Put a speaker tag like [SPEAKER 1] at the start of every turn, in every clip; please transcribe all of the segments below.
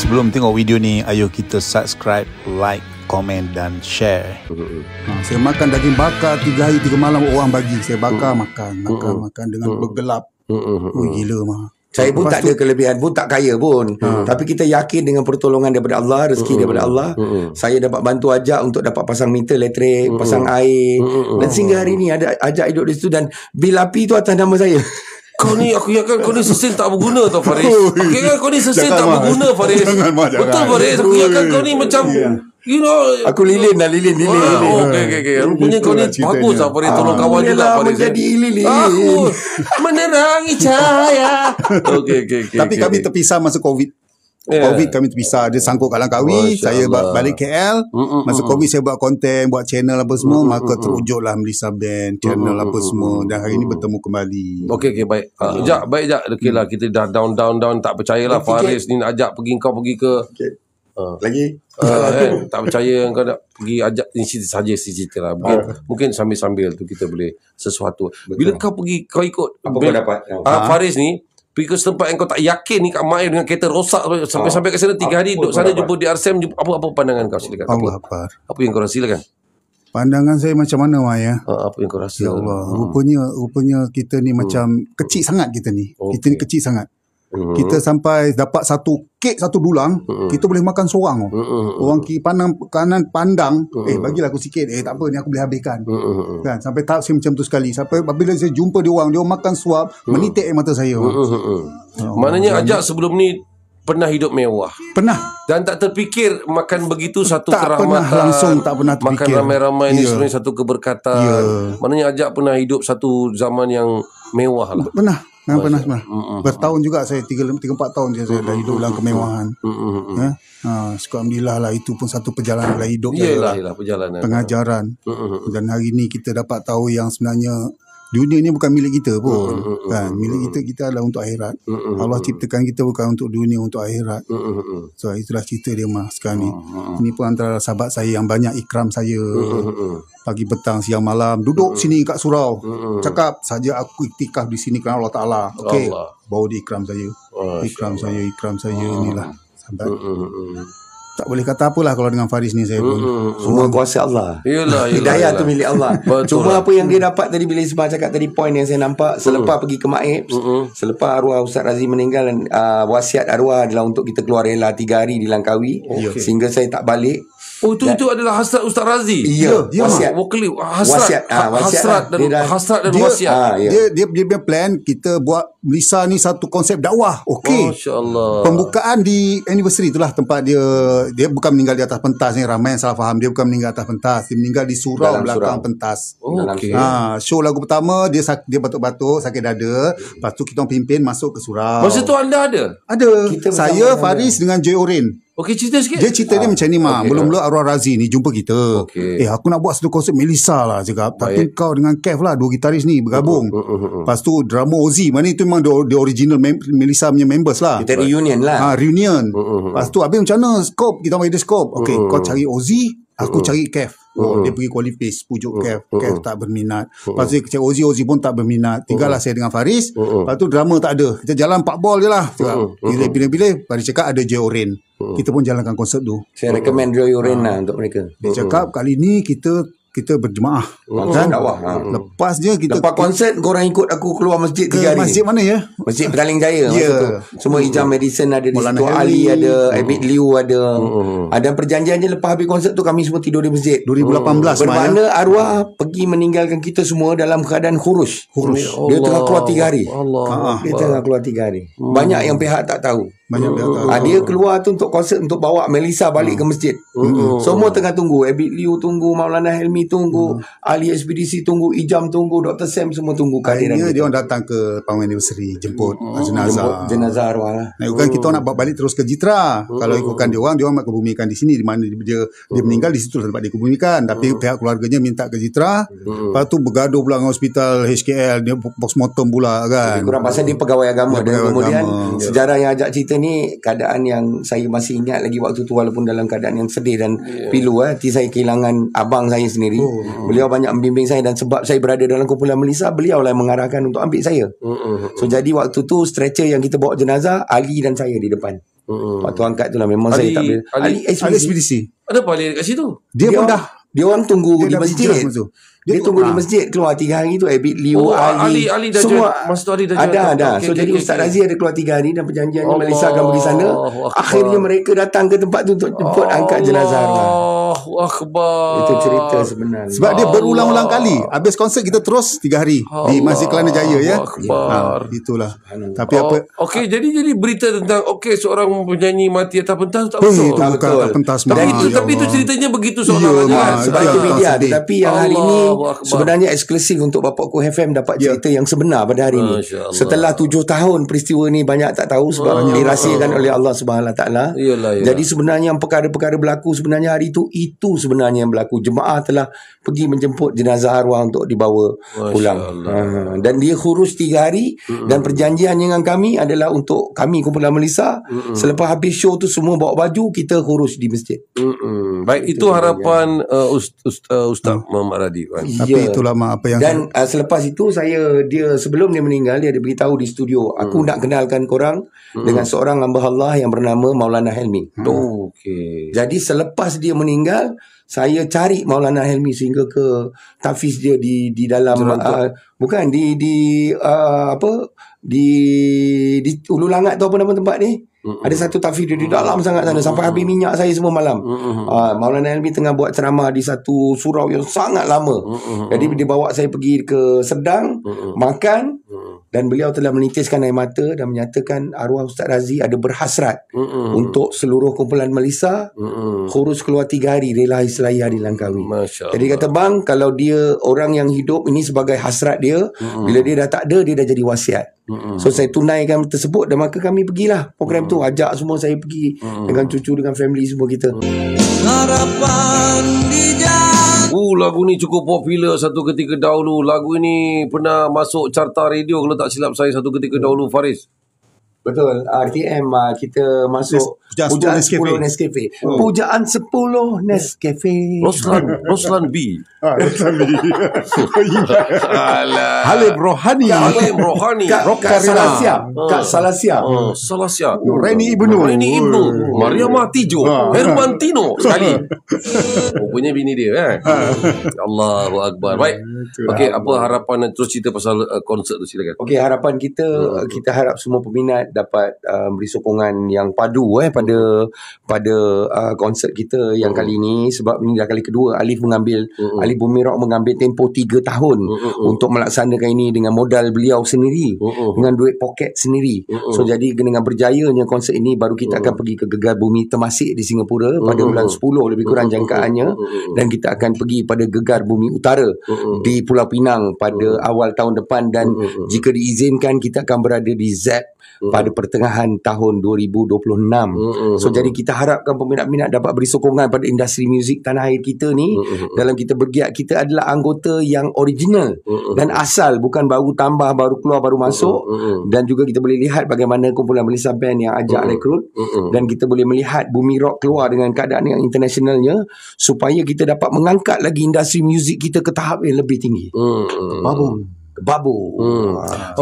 [SPEAKER 1] Sebelum tengok video ni, ayo kita subscribe, like, komen dan share.
[SPEAKER 2] Saya makan daging bakar 3 hari 3 malam orang bagi. Saya bakar makan dengan bergelap. Gila mah.
[SPEAKER 3] Saya pun tak ada kelebihan pun, tak kaya pun. Tapi kita yakin dengan pertolongan daripada Allah, rezeki daripada Allah. Saya dapat bantu ajak untuk dapat pasang meter elektrik, pasang air. Dan sehingga hari ni ada ajak hidup di situ. Dan bil api tu atas nama saya.
[SPEAKER 4] Kau ni, aku ingatkan kau ni sesin tak berguna tau Faris. Aku ingatkan kau ni sesin tak berguna Faris. Betul Faris, aku ingatkan kau ni macam you know,
[SPEAKER 3] aku lilin.
[SPEAKER 4] Okay. Rupanya kau ni bagus lah Faris. Tolong kawan juga Faris.
[SPEAKER 3] Menjadi lilin.
[SPEAKER 4] Aku menerangi cahaya. Okay.
[SPEAKER 2] Tapi kami terpisah masa COVID. COVID kami terpisah. Dia sangkut kat Langkawi, saya balik KL. Masa COVID saya buat konten, buat channel apa semua. Maka terwujudlah Melissa Band, channel apa semua. Dan hari ni bertemu kembali.
[SPEAKER 4] Okay, baik. Baik. Okay lah, kita dah down. Tak percayalah Faris ni nak ajak kau pergi ke
[SPEAKER 3] Lagi
[SPEAKER 4] tak percaya kau nak pergi ajak ni saja cerita lah. Mungkin sambil-sambil tu kita boleh sesuatu. Bila kau pergi, kau ikut
[SPEAKER 3] apa kau dapat
[SPEAKER 4] Faris ni pergi ke tempat yang kau tak yakin ni, kat Mai dengan kereta rosak sampai ke sana 3 hari duduk sana, jumpa di RSM. Apa pandangan kau, silakan. Apa yang kau rasa, silakan.
[SPEAKER 2] Pandangan saya macam mana Mai ya?
[SPEAKER 4] Apa yang kau rasa?
[SPEAKER 2] Ya Allah, rupanya kita ni macam kecil sangat kita ni. Kita ni kecil sangat. Kita sampai dapat satu kek, satu dulang, kita boleh makan seorang. Orang pandang kanan pandang, bagilah aku sikit, tak apa ni aku boleh habiskan. Kan, sampai tahap saya macam tu sekali. Sampai bila saya jumpa dia orang makan suap, menitik air mata saya.
[SPEAKER 4] Maknanya Ajak sebelum ni pernah hidup mewah.
[SPEAKER 2] Pernah.
[SPEAKER 4] Dan tak terfikir makan begitu satu
[SPEAKER 2] tak
[SPEAKER 4] kerahmatan.
[SPEAKER 2] Tak pernah terfikir.
[SPEAKER 4] Makan ramai-ramai ni sebenarnya satu keberkatan. Maknanya Ajak pernah hidup satu zaman yang mewah lah.
[SPEAKER 2] Pernah bertahun juga saya 3-4 tahun saya dah hidup dalam kemewahan. Alhamdulillah lah, itu pun satu perjalanan dalam hidup.
[SPEAKER 4] Yalah, perjalanan
[SPEAKER 2] pengajaran. Dan hari ni kita dapat tahu yang sebenarnya dunia ni bukan milik kita pun. Kan, milik kita adalah untuk akhirat. Allah ciptakan kita bukan untuk dunia, untuk akhirat. So itulah cerita dia mah sekarang ni. Ini pun antara sahabat saya yang banyak ikram saya. Pagi, petang, siang, malam duduk sini kat surau. Cakap saja aku iktikaf di sini kerana Allah Taala. Okey. Baru dia ikram saya. Ikram saya inilah sahabat. Tak boleh kata apalah kalau dengan Faris ni saya pun.
[SPEAKER 3] Semua kuasa Allah.
[SPEAKER 4] Yalah,
[SPEAKER 3] hidayah tu milik Allah. Cuma
[SPEAKER 4] lah.
[SPEAKER 3] apa yang dia dapat tadi, bila Ismail cakap tadi, point yang saya nampak selepas pergi ke Maib, selepas arwah Ustaz Razi meninggal, wasiat arwah adalah untuk kita keluar rela 3 hari di Langkawi. Sehingga saya tak balik.
[SPEAKER 4] Itu adalah hasrat Ustaz Razi.
[SPEAKER 3] Ya, wasiat.
[SPEAKER 4] Hasrat dan wasiat.
[SPEAKER 2] Dia punya plan kita buat Melissa ni satu konsep dakwah. Okey.
[SPEAKER 4] Masya-Allah.
[SPEAKER 2] Pembukaan di anniversary itulah tempat dia bukan meninggal di atas pentas ni, ramai yang salah faham. Dia bukan meninggal atas pentas, dia meninggal di surau belakang pentas.
[SPEAKER 4] Okey.
[SPEAKER 2] Show lagu pertama dia batuk-batuk, sakit dada. Lepas tu kita pimpin masuk ke surau.
[SPEAKER 4] Masa tu anda ada?
[SPEAKER 2] Ada. Saya, Faris dengan Joy Orin.
[SPEAKER 4] Okey, cerita sikit.
[SPEAKER 2] Dia cerita dia macam ni mah. Mula-mula arwah Razi ni jumpa kita. Aku nak buat satu konsep Melissa lah cakap. Tapi kau dengan Kev lah, 2 gitaris ni bergabung. Lepas tu drama Ozzy, mana itu memang the original Melissa punya members lah.
[SPEAKER 3] Kita reunion lah.
[SPEAKER 2] Reunion. Lepas tu habis macam mana scope, kita bagi dia scope. Okey, kau cari Ozzy, aku cari Kev. Dia pergi qualify pujuk Kev. Kev tak berminat. Lepas tu cari Ozzy pun tak berminat. Tinggallah saya dengan Faris. Lepas tu drama tak ada. Kita jalan 4 ball je lah. Pilih-pilih. Faris cakap ada Joy Orin. Kita pun jalankan konsert tu.
[SPEAKER 3] Saya recommend Joy Orin lah untuk mereka.
[SPEAKER 2] Dia cakap kali ni kita berjemaah. Kan? Lepas
[SPEAKER 3] konsert korang ikut aku keluar masjid 3 hari.
[SPEAKER 2] Masjid mana ya?
[SPEAKER 3] Masjid Petaling Jaya. Semua Ijam Madison ada di situ, Ali ada, Abid Liu ada. Ada perjanjiannya lepas habis konsert tu kami semua tidur di masjid.
[SPEAKER 2] 2018
[SPEAKER 3] bermakna arwah pergi meninggalkan kita semua dalam keadaan khurus. Dia tengah keluar 3 hari. Dia tengah keluar 3 hari. Banyak yang pihak tak tahu. Dia keluar tu untuk konsert, untuk bawa Melissa balik ke masjid. Semua tengah tunggu. Abid Liu tunggu, Maulana Helmi tunggu, Ali Ekspedisi tunggu, Ijam tunggu, Dr. Sam semua tunggu kehadiran
[SPEAKER 2] dia orang datang ke panggung anniversary, jemput jenazah
[SPEAKER 3] arwah lah.
[SPEAKER 2] Bukan kita nak bawa balik terus ke Jitra. Kalau ikutkan dia orang nak kebumikan di sini, di mana dia meninggal, di situ tempat dia kebumikan. Tapi pihak keluarganya minta ke Jitra. Lepas tu bergaduh pula dengan hospital HKL, dia postmortem pula kan.
[SPEAKER 3] Kurang pasal dia pegawai agama. Dan kemudian sejarah yang Ajak cerita ni, keadaan yang saya masih ingat lagi waktu tu, walaupun dalam keadaan yang sedih dan pilu. Nanti saya kehilangan abang saya sendiri. Beliau banyak membimbing saya, dan sebab saya berada dalam kumpulan Melissa, beliau lah yang mengarahkan untuk ambil saya. So jadi waktu tu stretcher yang kita bawa jenazah, Ali dan saya di depan. Waktu angkat tu lah memang saya tak boleh.
[SPEAKER 2] Ali ekspedisi.
[SPEAKER 4] Ada apa Ali kat situ?
[SPEAKER 2] Dia pun dah.
[SPEAKER 3] Dia orang tunggu di masjid. Dia tunggu di masjid keluar 3 hari tu. Abid Liu, Ali
[SPEAKER 4] dah
[SPEAKER 3] semua
[SPEAKER 4] Ali dah
[SPEAKER 3] ada. So jadi Ustaz Razi ada keluar 3 hari dan perjanjiannya Malaysia akan pergi sana. Akhirnya mereka datang ke tempat tu untuk jemput angkat jenazah arwah.
[SPEAKER 4] Allahu Akbar.
[SPEAKER 3] Itu cerita sebenarnya.
[SPEAKER 2] Sebab dia berulang-ulang kali. Habis konsert kita terus 3 hari di Masjid Kelana Jaya ya. Itulah. Tapi apa?
[SPEAKER 4] Okey, jadi berita tentang seorang penyanyi mati atas pentas tak betul.
[SPEAKER 2] Bukan pentas.
[SPEAKER 4] Tapi itu ceritanya begitu seorang kan.
[SPEAKER 3] Sebab itu media. Tapi yang hari ini sebenarnya eksklusif untuk Bapak Ku FM dapat cerita yang sebenar pada hari ini. Setelah 7 tahun peristiwa ni banyak tak tahu sebab dirahsiakan oleh Allah Subhanahu Taala. Jadi sebenarnya perkara-perkara berlaku sebenarnya hari itu sebenarnya yang berlaku. Jemaah telah pergi menjemput jenazah arwah untuk dibawa pulang. Dan dia khurus 3 hari dan perjanjian dengan kami adalah untuk kami kumpulan Melissa selepas habis show tu semua bawa baju kita khurus di masjid.
[SPEAKER 4] Baik, itu harapan Ustaz Muhammad Radhi kan.
[SPEAKER 2] Tapi itulah apa yang
[SPEAKER 3] dan selepas itu dia sebelum dia meninggal dia ada beritahu di studio aku nak kenalkan korang dengan seorang hamba Allah yang bernama Maulana Helmi. Jadi selepas dia meninggal saya cari Maulana Helmi sehingga ke tafiz dia di dalam bukan di Ulu Langat tu apa nama tempat ni? Ada satu tafiz dia di dalam sangat sana sampai habis minyak saya semua malam. Maulana Helmi tengah buat ceramah di satu surau yang sangat lama. Jadi dia bawa saya pergi ke Sedang makan dan beliau telah menitiskan air mata dan menyatakan arwah Ustaz Razi ada berhasrat untuk seluruh kumpulan Melissa khurus keluar 3 hari rela Islahi hari Langkawi. Jadi kata bang, kalau dia orang yang hidup ini sebagai hasrat dia, bila dia dah tak ada dia dah jadi wasiat. So saya tunaikan tersebut dan maka kami pergilah program tu, ajak semua saya pergi dengan cucu, dengan family semua kita.
[SPEAKER 5] Harapan dijatuh.
[SPEAKER 4] Lagu ni cukup popular satu ketika dahulu. Lagu ini pernah masuk carta radio kalau tak silap saya satu ketika dahulu, Faris.
[SPEAKER 3] Betul, RTM kita masuk Pujaan 10 Nescafe. Pujaan 10 Nescafe.
[SPEAKER 4] Roslan B.
[SPEAKER 2] Halib Rohani.
[SPEAKER 3] Kak Salasia.
[SPEAKER 4] Salasia.
[SPEAKER 2] Reni Ibnu.
[SPEAKER 4] Maria Matijo. Hermantino sekali. Punya bini dia kan. Allahu Akbar. Baik. Okey, apa harapan terus cerita pasal konsert tu, silakan.
[SPEAKER 3] Okey, harapan kita harap semua peminat dapat beri sokongan yang padu pada konsert kita yang kali ini, sebab ini dah kali kedua Alif Bumi Rock mengambil tempoh 3 tahun untuk melaksanakan ini dengan modal beliau sendiri, dengan duit poket sendiri. So jadi dengan berjayanya konsert ini baru kita akan pergi ke Gegar Bumi Temasek di Singapura pada bulan 10 lebih kurang jangkaannya, dan kita akan pergi pada Gegar Bumi Utara di Pulau Pinang pada awal tahun depan, dan jika diizinkan kita akan berada di ZEP pada pertengahan tahun 2026. So jadi kita harapkan peminat-peminat dapat beri sokongan pada industri muzik tanah air kita ni. Dalam kita bergiat, kita adalah anggota yang original dan asal, bukan baru tambah, baru keluar, baru masuk. Dan juga kita boleh lihat bagaimana kumpulan Melissa Band yang ajak rekrut, dan kita boleh melihat Bumi Rock keluar dengan keadaan yang internationalnya, supaya kita dapat mengangkat lagi industri muzik kita ke tahap yang lebih tinggi. Babu.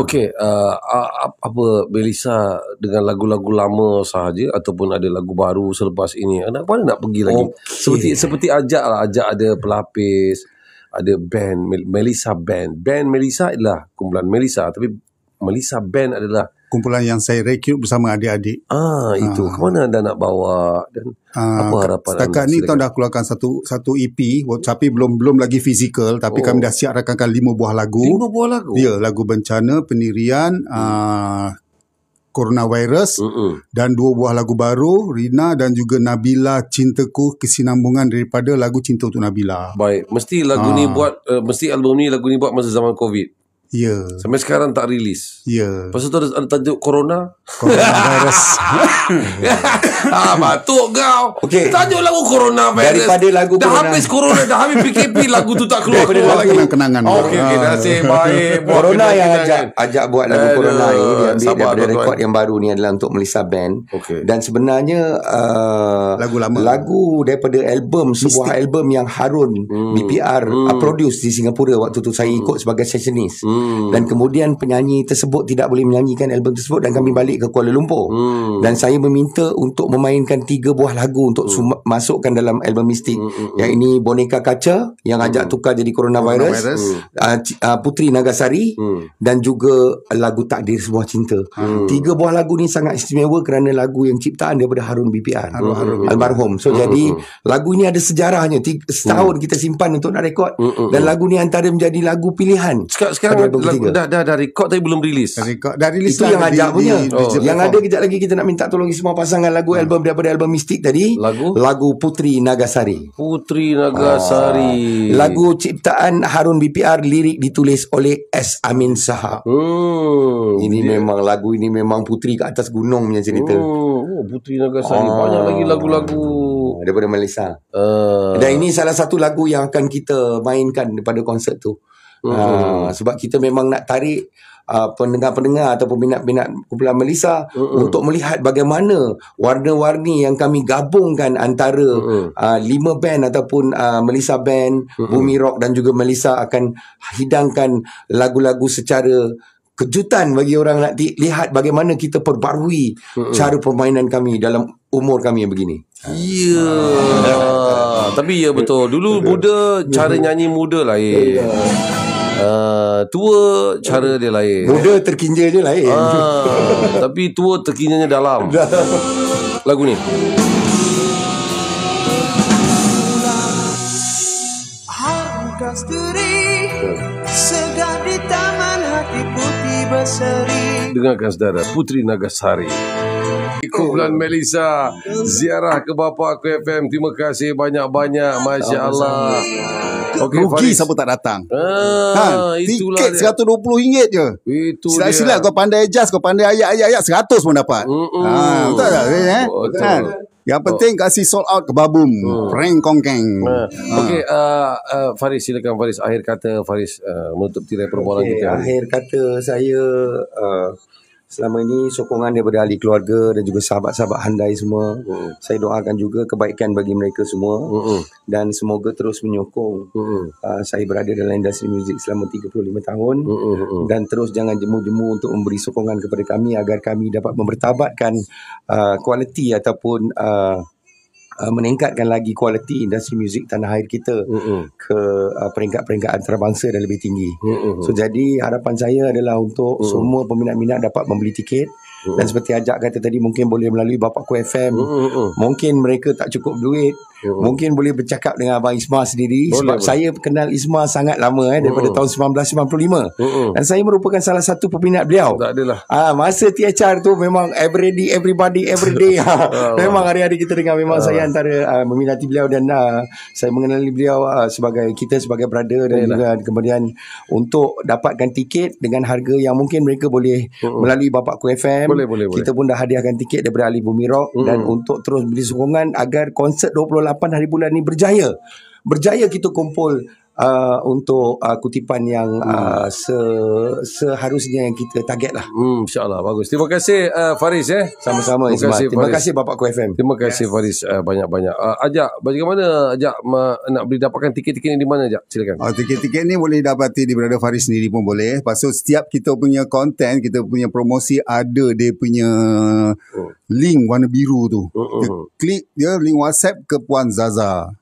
[SPEAKER 4] Okey, apa Melissa dengan lagu-lagu lama sahaja ataupun ada lagu baru selepas ini? Mana nak pergi lagi? Seperti Ajak ada pelapis, ada band Melissa Band. Band Melissa adalah kumpulan Melissa, tapi Melissa Band adalah
[SPEAKER 2] kumpulan yang saya rekrut bersama adik-adik.
[SPEAKER 4] Itu ke mana anda nak bawa, dan apa harapan
[SPEAKER 2] setakat
[SPEAKER 4] anda?
[SPEAKER 2] Ni kita dah keluarkan satu EP, tapi belum lagi fizikal, tapi kami dah siap rakamkan 5 buah lagu.
[SPEAKER 4] 5 buah lagu?
[SPEAKER 2] Ya, lagu bencana, pendirian, coronavirus, dan 2 buah lagu baru, Rina dan juga Nabila Cintaku, kesinambungan daripada lagu Cinta Untuk Nabila.
[SPEAKER 4] Baik, mesti lagu ni buat mesti album ni, lagu ni buat masa zaman Covid.
[SPEAKER 2] Ya.
[SPEAKER 4] Sampai sekarang tak rilis.
[SPEAKER 2] Ya.
[SPEAKER 4] Lepas tu ada tajuk
[SPEAKER 2] coronavirus.
[SPEAKER 4] Batuk kau.
[SPEAKER 3] Okay.
[SPEAKER 4] Tajuk lagu coronavirus.
[SPEAKER 3] Daripada lagu
[SPEAKER 4] dah corona. Habis corona, dah habis PKP, lagu tu tak keluar lagi.
[SPEAKER 2] Kenangan.
[SPEAKER 4] Okey, nasib baik.
[SPEAKER 3] Corona yang ajak buat lagu Corona ini, dia ambil daripada rekod yang baru ni adalah untuk Melissa Band. Dan sebenarnya lagu daripada sebuah album yang Harun BPR produce di Singapura waktu tu saya ikut sebagai sessionist. Dan kemudian penyanyi tersebut tidak boleh menyanyikan album tersebut dan kami balik ke Kuala Lumpur. Dan saya meminta untuk memainkan 3 buah lagu untuk masukkan dalam album Mistik. Yang ini Boneka Kaca yang ajak tukar jadi Coronavirus. Putri Nagasari dan juga lagu Takdir Sebuah Cinta. 3 buah lagu ni sangat istimewa kerana lagu yang ciptaan daripada Harun BPR almarhum. So jadi lagu ni ada sejarahnya. Setahun kita simpan untuk nak rekod dan lagu ni antara menjadi lagu pilihan.
[SPEAKER 4] Sekarang dah rekod tapi belum rilis.
[SPEAKER 2] Dah rilis
[SPEAKER 3] itu yang ajak punya. Yang ada kejap lagi kita nak minta tolong semua pasangan lagu album daripada album Mistik tadi. Lagu Putri Nagasari. Lagu ciptaan Harun BPR, lirik ditulis oleh S. Amin Sahab. Ini memang lagu ini memang Putri ke atas gunung punya cerita.
[SPEAKER 4] Putri Nagasari. Banyak lagi lagu-lagu
[SPEAKER 3] daripada Malaysia. Dan ini salah satu lagu yang akan kita mainkan pada konsert tu. Sebab kita memang nak tarik pendengar-pendengar atau peminat-peminat kumpulan Melissa untuk melihat bagaimana warna-warni yang kami gabungkan antara 5 band ataupun Melissa Band, Bumi Rock dan juga Melissa akan hidangkan lagu-lagu secara kejutan bagi orang nak lihat bagaimana kita perbarui cara permainan kami dalam umur kami yang begini.
[SPEAKER 4] Tapi ya betul. Dulu muda, cara nyanyi muda lain. Tua cara dia lain.
[SPEAKER 3] Muda terkinja je lain.
[SPEAKER 4] Tapi tua terkinjanya dalam. Lagu ni. Segar di taman hati putih berseri. Dengarkan saudara, Putri Nagasari. Kumpulan Melissa ziarah ke Bapa Aku FM. Terima kasih banyak-banyak. Masya Allah.
[SPEAKER 2] Rugi siapa tak datang. Tiket RM120 je. Silat-silat kau pandai adjust, kau pandai ayat-ayat 100 pun dapat. Betul tak? Betul. Yang penting kasih sold out ke babum. Prank kongkeng.
[SPEAKER 4] Okey, Faris, silakan Faris. Akhir kata Faris menutup tirai perbualan kita.
[SPEAKER 3] Akhir kata saya, selama ini sokongan daripada ahli keluarga dan juga sahabat-sahabat handai semua. Saya doakan juga kebaikan bagi mereka semua. Dan semoga terus menyokong. Saya berada dalam industri muzik selama 35 tahun. Dan terus jangan jemu-jemu untuk memberi sokongan kepada kami agar kami dapat mempertabatkan kualiti ataupun meningkatkan lagi kualiti industri muzik tanah air kita ke peringkat-peringkat antarabangsa dan lebih tinggi. So jadi harapan saya adalah untuk semua peminat-minat dapat membeli tiket. Dan seperti Ajak kata tadi, mungkin boleh melalui Bapa Aku FM. Mungkin mereka tak cukup duit, mungkin boleh bercakap dengan Abang Isma sendiri. Sebab saya kenal Isma sangat lama, daripada tahun 1995. Dan saya merupakan salah satu peminat beliau.
[SPEAKER 4] Tak adalah.
[SPEAKER 3] Masa THR tu memang everybody everyday. Memang hari-hari kita dengar. Memang saya antara meminati beliau. Dan saya mengenali beliau sebagai brother. Dan juga kemudian untuk dapatkan tiket dengan harga yang mungkin mereka boleh melalui Bapa Aku FM. Boleh. Kita pun dah hadiahkan tiket daripada ahli Bumi Rock. Dan untuk terus beri sokongan agar konsert 28 hari bulan ni berjaya kita kumpul untuk kutipan yang seharusnya yang kita target lah.
[SPEAKER 4] InsyaAllah. Bagus. Terima kasih Faris.
[SPEAKER 3] Sama-sama. Terima kasih Bapa Aku FM.
[SPEAKER 4] Terima kasih Faris banyak-banyak. Ajak, bagaimana Ajak nak boleh dapatkan tiket-tiket ni di mana Ajak? Silakan.
[SPEAKER 2] Tiket-tiket ni boleh dapati di Brother Faris sendiri pun boleh. Lepas tu setiap kita punya konten, kita punya promosi ada dia punya link warna biru tu. Klik dia link WhatsApp ke Puan Zaza.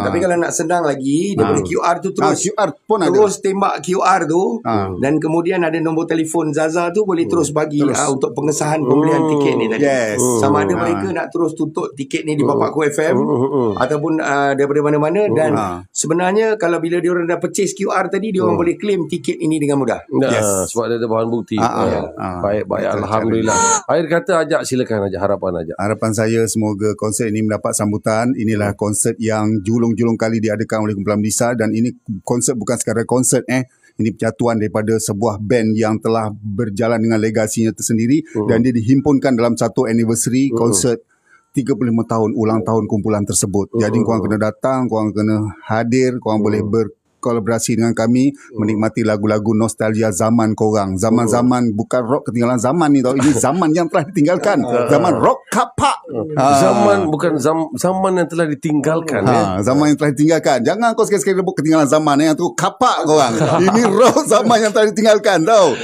[SPEAKER 3] Tapi kalau nak senang lagi, dia boleh QR tu terus.
[SPEAKER 2] QR pun
[SPEAKER 3] terus tembak QR tu. Dan kemudian ada nombor telefon Zaza tu, boleh terus bagi untuk pengesahan pembelian tiket ni tadi. Sama ada mereka nak terus tutup tiket ni di Bapa Aku FM ataupun daripada mana-mana. Dan sebenarnya kalau bila dia orang dah purchase QR tadi, dia orang boleh claim tiket ini dengan mudah.
[SPEAKER 4] Sebab dia ada bahan bukti. Baik. Alhamdulillah. Akhir kata Ajak, silakan Ajak, harapan Ajak.
[SPEAKER 2] Harapan saya semoga konsert ini mendapat sambutan. Inilah konsert yang julung-julung kali diadakan oleh kumpulan Melissa. Dan ini konsert bukan sekadar konsert. Ini penyatuan daripada sebuah band yang telah berjalan dengan legasinya tersendiri. Dan dia dihimpunkan dalam satu anniversary konsert 35 tahun ulang tahun kumpulan tersebut. Jadi korang kena datang, korang kena hadir, korang boleh kolaborasi dengan kami, menikmati lagu-lagu nostalgia zaman korang. Zaman-zaman bukan rock ketinggalan zaman ni tau. Ini zaman yang telah ditinggalkan. Zaman rock kapak.
[SPEAKER 4] Zaman bukan zaman yang telah ditinggalkan.
[SPEAKER 2] Zaman yang telah ditinggalkan. Jangan kau sekali-sekali rebut ketinggalan zaman yang tu kapak korang. Ini rock zaman yang telah ditinggalkan tau.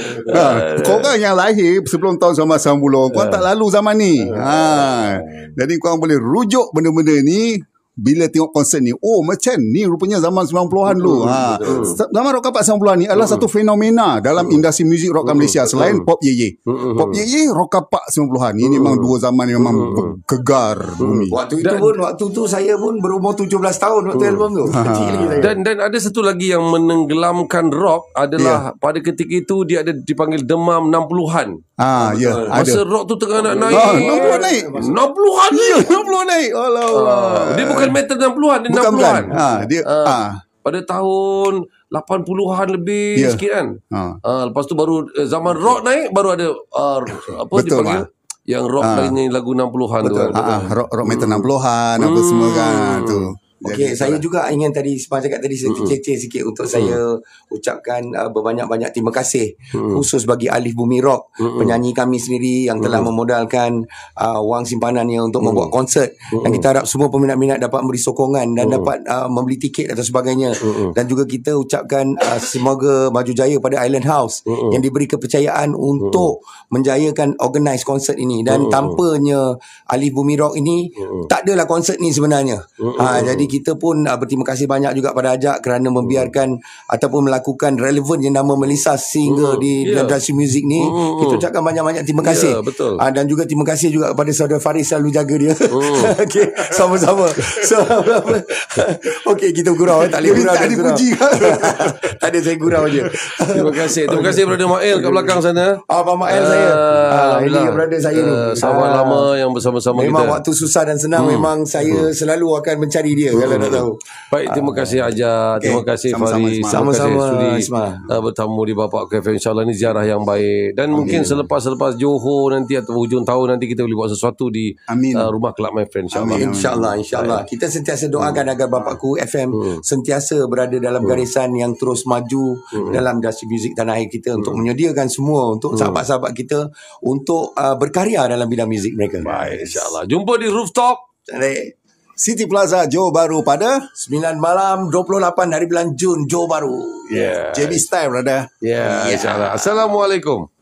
[SPEAKER 2] Korang yang lahir sebelum tahun 1990, korang tak lalu zaman ni. Jadi korang boleh rujuk benda-benda ni bila tengok konsert ni. Oh, macam ni rupanya zaman 90-an dulu. Zaman rock kapak 90-an ni adalah satu fenomena dalam industri muzik rock Malaysia selain Pop Ye Ye. Pop Ye Ye, rock kapak 90-an. Ini memang dua zaman yang memang gegar bumi.
[SPEAKER 3] Waktu tu saya pun berumur 17 tahun waktu album tu. Kecil lagi saya.
[SPEAKER 4] Dan ada satu lagi yang menenggelamkan rock adalah pada ketika itu dia ada dipanggil demam 60-an. Masa rock tu tengah nak naik.
[SPEAKER 2] 60-an naik.
[SPEAKER 4] 60-an ni.
[SPEAKER 2] 60-an naik. Allah.
[SPEAKER 4] Dia bukan metal 60-an, dia 60-an. Pada tahun 80-an lebih sikit kan. Lepas tu baru zaman rock naik, baru ada apa dipanggil? Yang rock lainnya lagu 60-an tu.
[SPEAKER 2] Rock metal 60-an apa semua kan tu.
[SPEAKER 3] Okey, saya juga ingin tadi Semang cakap tadi saya kecil sikit untuk saya ucapkan berbanyak-banyak terima kasih khusus bagi Alif Bumi Rock, penyanyi kami sendiri yang telah memodalkan wang simpanannya untuk membuat konsert, dan kita harap semua peminat-minat dapat memberi sokongan dan dapat membeli tiket dan sebagainya. Dan juga kita ucapkan semoga maju jaya pada Island House yang diberi kepercayaan untuk menjayakan organize konsert ini. Dan tanpanya Alif Bumi Rock ini tak adalah konsert ni sebenarnya. Jadi kita pun berterima kasih banyak juga pada Ajak kerana membiarkan ataupun melakukan relevan yang nama Melissa sehingga di industri muzik ni. Kita ucapkan banyak-banyak terima kasih. Dan juga terima kasih juga kepada saudara Faris selalu jaga dia. Okey, sama-sama. Okey, kita gurau tak boleh gurau. Tak dipuji. Tak ada, saya gurau je.
[SPEAKER 4] Terima kasih Brother Mael kat belakang sana.
[SPEAKER 3] Pak Mael saya. Ini brother saya ni.
[SPEAKER 4] Sahabat lama yang bersama-sama kita.
[SPEAKER 3] Memang waktu susah dan senang memang saya selalu akan mencari dia kalau nak tahu.
[SPEAKER 4] Baik, terima kasih Ajak. Terima kasih Faris.
[SPEAKER 3] Sama-sama
[SPEAKER 4] sudi bertamu di Bapak Cafe. InsyaAllah ni ziarah yang baik. Dan mungkin selepas Johor nanti atau hujung tahun nanti kita boleh buat sesuatu di rumah Club My Friend,
[SPEAKER 3] InsyaAllah. Kita sentiasa doakan agar Bapakku FM sentiasa berada dalam garisan yang terus maju dalam industri muzik tanah air kita untuk menyediakan semua untuk sahabat-sahabat kita untuk berkarya dalam bidang muzik mereka.
[SPEAKER 4] Baik, insyaAllah. Jumpa di Rooftop
[SPEAKER 2] City Plaza Johor Bahru pada
[SPEAKER 3] 9 malam 28 hari bulan Jun, Johor Bahru.
[SPEAKER 2] JB Style, brother.
[SPEAKER 4] InsyaAllah. Assalamualaikum.